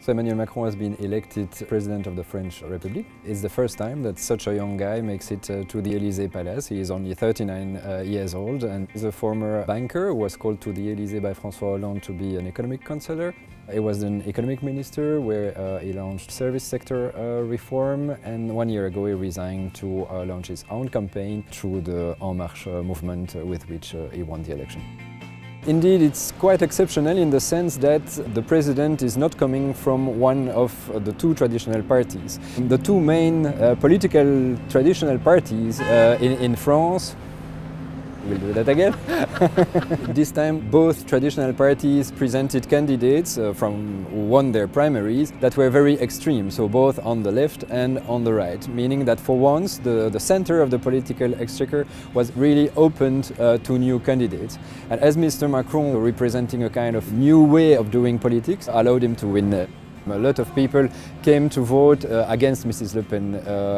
So Emmanuel Macron has been elected President of the French Republic. It's the first time that such a young guy makes it to the Élysée Palace. He is only 39 years old and is a former banker who was called to the Élysée by François Hollande to be an economic counselor. He was an economic minister where he launched service sector reform, and 1 year ago he resigned to launch his own campaign through the En Marche movement with which he won the election. Indeed, it's quite exceptional in the sense that the president is not coming from one of the two traditional parties. The two main political traditional parties in France, we'll do that again. This time both traditional parties presented candidates who won their primaries that were very extreme, so both on the left and on the right, meaning that for once the center of the political exchequer was really opened to new candidates. And as Mr. Macron, representing a kind of new way of doing politics, allowed him to win. A lot of people came to vote against Mrs. Le Pen.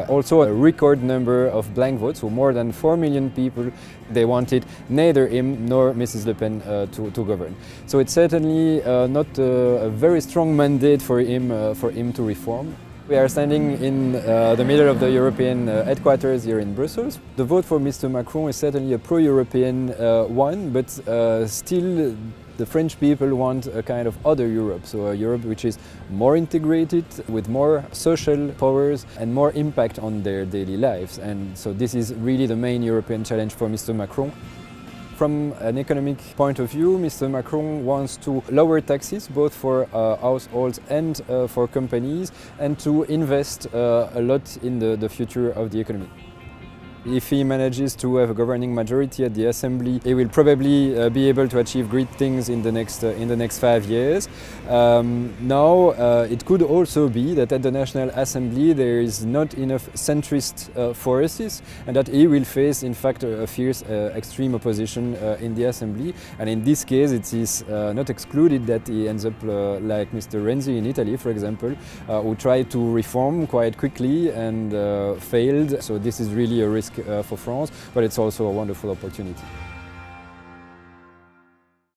Also a record number of blank votes, so more than 4 million people. They wanted neither him nor Mrs. Le Pen to govern. So it's certainly not a very strong mandate for him to reform. We are standing in the middle of the European headquarters here in Brussels. The vote for Mr. Macron is certainly a pro-European one, but still the French people want a kind of other Europe, so a Europe which is more integrated, with more social powers and more impact on their daily lives. And so this is really the main European challenge for Mr. Macron. From an economic point of view, Mr. Macron wants to lower taxes both for households and for companies, and to invest a lot in the future of the economy. If he manages to have a governing majority at the Assembly, he will probably be able to achieve great things in the next 5 years. Now, it could also be that at the National Assembly there is not enough centrist forces, and that he will face, in fact, a fierce extreme opposition in the Assembly. And in this case, it is not excluded that he ends up like Mr. Renzi in Italy, for example, who tried to reform quite quickly and failed. So this is really a risk for France, but it's also a wonderful opportunity.